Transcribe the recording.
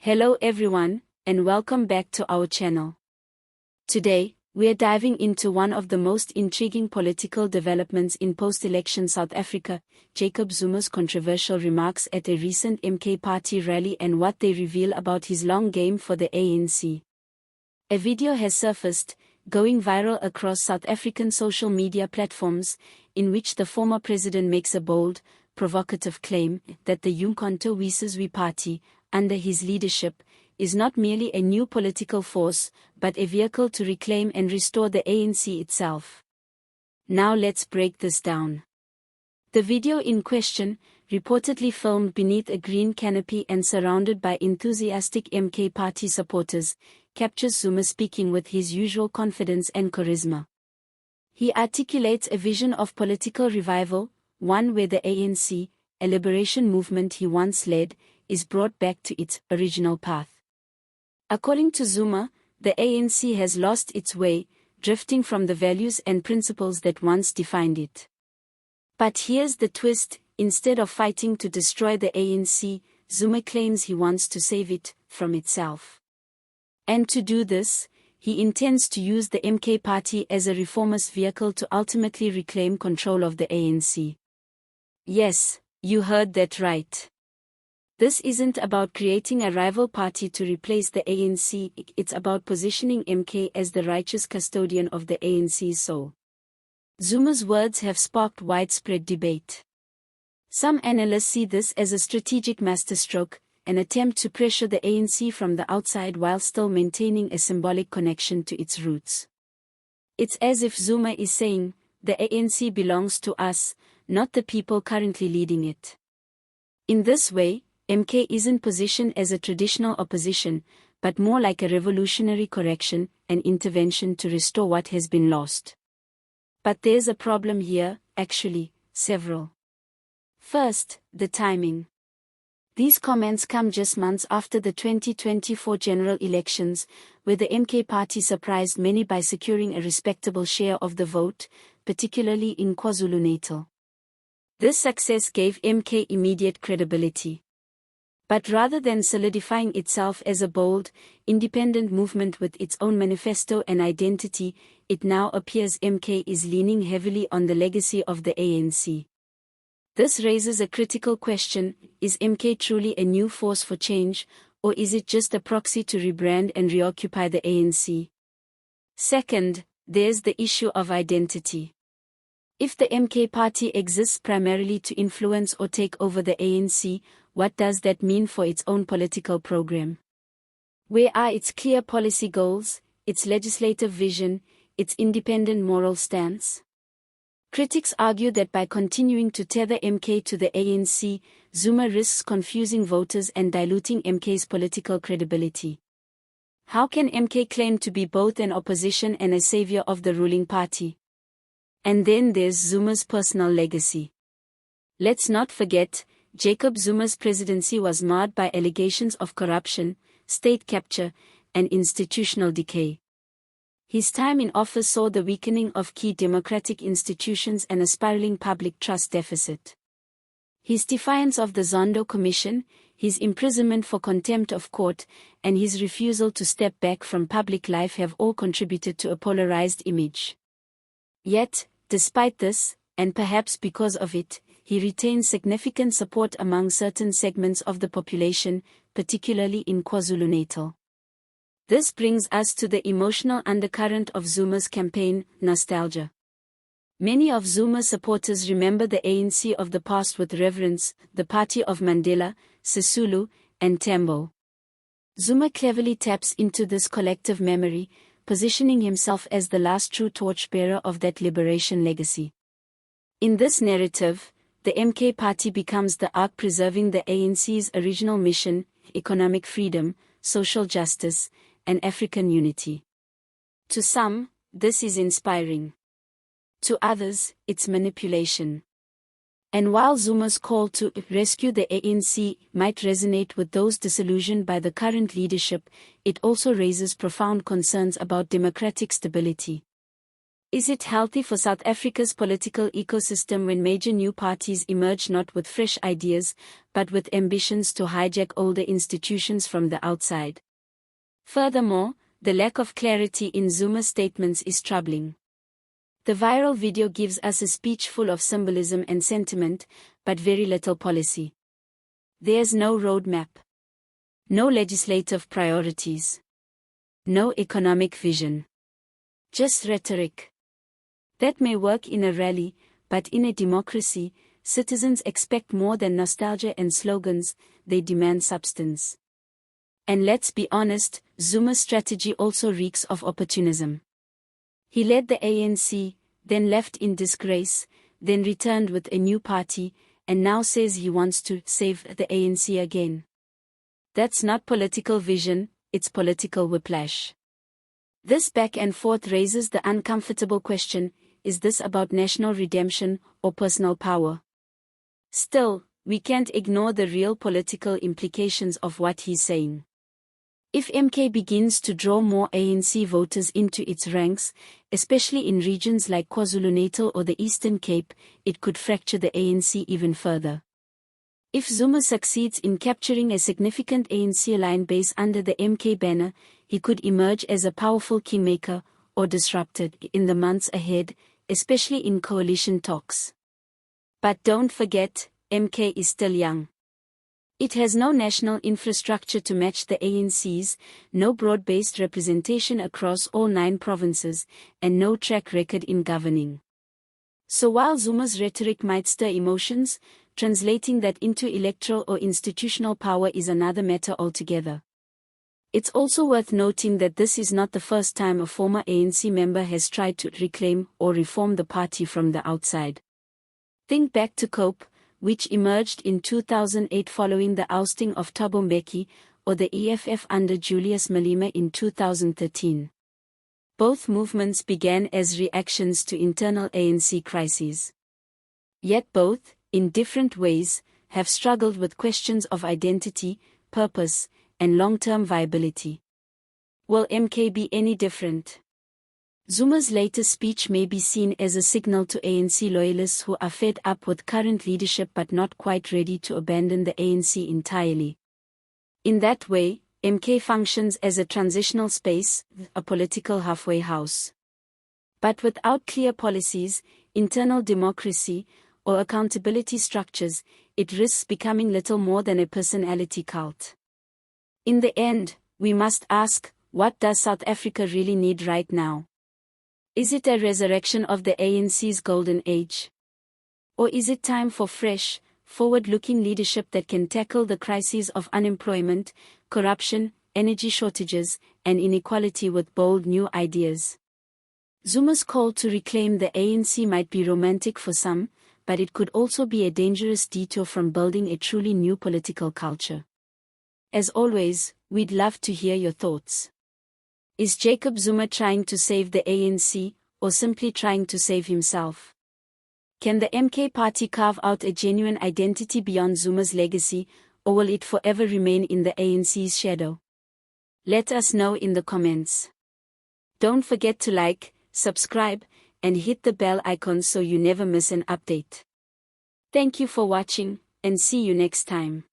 Hello everyone, and welcome back to our channel. Today, we are diving into one of the most intriguing political developments in post-election South Africa, Jacob Zuma's controversial remarks at a recent MK Party rally and what they reveal about his long game for the ANC. A video has surfaced, going viral across South African social media platforms, in which the former president makes a bold, provocative claim that the uMkhonto weSizwe party, under his leadership, is not merely a new political force, but a vehicle to reclaim and restore the ANC itself. Now let's break this down. The video in question, reportedly filmed beneath a green canopy and surrounded by enthusiastic MK Party supporters, captures Zuma speaking with his usual confidence and charisma. He articulates a vision of political revival, one where the ANC, a liberation movement he once led, is brought back to its original path. According to Zuma, the ANC has lost its way, drifting from the values and principles that once defined it. But here's the twist: instead of fighting to destroy the ANC, Zuma claims he wants to save it from itself. And to do this, he intends to use the MK Party as a reformist vehicle to ultimately reclaim control of the ANC. Yes, you heard that right. This isn't about creating a rival party to replace the ANC, it's about positioning MK as the righteous custodian of the ANC's soul. Zuma's words have sparked widespread debate. Some analysts see this as a strategic masterstroke, an attempt to pressure the ANC from the outside while still maintaining a symbolic connection to its roots. It's as if Zuma is saying, the ANC belongs to us, not the people currently leading it. In this way, MK isn't positioned as a traditional opposition, but more like a revolutionary correction, an intervention to restore what has been lost. But there's a problem here, actually, several. First, the timing. These comments come just months after the 2024 general elections, where the MK Party surprised many by securing a respectable share of the vote, particularly in KwaZulu-Natal. This success gave MK immediate credibility. But rather than solidifying itself as a bold, independent movement with its own manifesto and identity, it now appears MK is leaning heavily on the legacy of the ANC. This raises a critical question: is MK truly a new force for change, or is it just a proxy to rebrand and reoccupy the ANC? Second, there's the issue of identity. If the MK Party exists primarily to influence or take over the ANC, what does that mean for its own political program? Where are its clear policy goals, its legislative vision, its independent moral stance? Critics argue that by continuing to tether MK to the ANC, Zuma risks confusing voters and diluting MK's political credibility. How can MK claim to be both an opposition and a savior of the ruling party? And then there's Zuma's personal legacy. Let's not forget, Jacob Zuma's presidency was marred by allegations of corruption, state capture, and institutional decay. His time in office saw the weakening of key democratic institutions and a spiraling public trust deficit. His defiance of the Zondo Commission, his imprisonment for contempt of court, and his refusal to step back from public life have all contributed to a polarized image. Yet, despite this, and perhaps because of it, he retains significant support among certain segments of the population, particularly in KwaZulu-Natal. This brings us to the emotional undercurrent of Zuma's campaign, nostalgia. Many of Zuma's supporters remember the ANC of the past with reverence, the party of Mandela, Sisulu, and Tambo. Zuma cleverly taps into this collective memory, positioning himself as the last true torchbearer of that liberation legacy. In this narrative, the MK Party becomes the arc preserving the ANC's original mission: economic freedom, social justice, and African unity. To some, this is inspiring. To others, it's manipulation. And while Zuma's call to rescue the ANC might resonate with those disillusioned by the current leadership, it also raises profound concerns about democratic stability. Is it healthy for South Africa's political ecosystem when major new parties emerge not with fresh ideas, but with ambitions to hijack older institutions from the outside? Furthermore, the lack of clarity in Zuma's statements is troubling. The viral video gives us a speech full of symbolism and sentiment, but very little policy. There's no roadmap. No legislative priorities. No economic vision. Just rhetoric. That may work in a rally, but in a democracy, citizens expect more than nostalgia and slogans, they demand substance. And let's be honest, Zuma's strategy also reeks of opportunism. He led the ANC, then left in disgrace, then returned with a new party, and now says he wants to save the ANC again. That's not political vision, it's political whiplash. This back and forth raises the uncomfortable question, is this about national redemption or personal power? Still, we can't ignore the real political implications of what he's saying. If MK begins to draw more ANC voters into its ranks, especially in regions like KwaZulu-Natal or the Eastern Cape, it could fracture the ANC even further. If Zuma succeeds in capturing a significant ANC line base under the MK banner, he could emerge as a powerful kingmaker, or disruptor, in the months ahead, especially in coalition talks. But don't forget, MK is still young. It has no national infrastructure to match the ANC's, no broad-based representation across all 9 provinces, and no track record in governing. So while Zuma's rhetoric might stir emotions, translating that into electoral or institutional power is another matter altogether. It's also worth noting that this is not the first time a former ANC member has tried to reclaim or reform the party from the outside. Think back to COPE, which emerged in 2008 following the ousting of Thabo Mbeki, or the EFF under Julius Malema in 2013. Both movements began as reactions to internal ANC crises. Yet both, in different ways, have struggled with questions of identity, purpose, and long-term viability. Will MK be any different? Zuma's latest speech may be seen as a signal to ANC loyalists who are fed up with current leadership but not quite ready to abandon the ANC entirely. In that way, MK functions as a transitional space, a political halfway house. But without clear policies, internal democracy, or accountability structures, it risks becoming little more than a personality cult. In the end, we must ask, what does South Africa really need right now? Is it a resurrection of the ANC's golden age? Or is it time for fresh, forward-looking leadership that can tackle the crises of unemployment, corruption, energy shortages, and inequality with bold new ideas? Zuma's call to reclaim the ANC might be romantic for some, but it could also be a dangerous detour from building a truly new political culture. As always, we'd love to hear your thoughts. Is Jacob Zuma trying to save the ANC, or simply trying to save himself? Can the MK party carve out a genuine identity beyond Zuma's legacy, or will it forever remain in the ANC's shadow? Let us know in the comments. Don't forget to like, subscribe, and hit the bell icon so you never miss an update. Thank you for watching, and see you next time.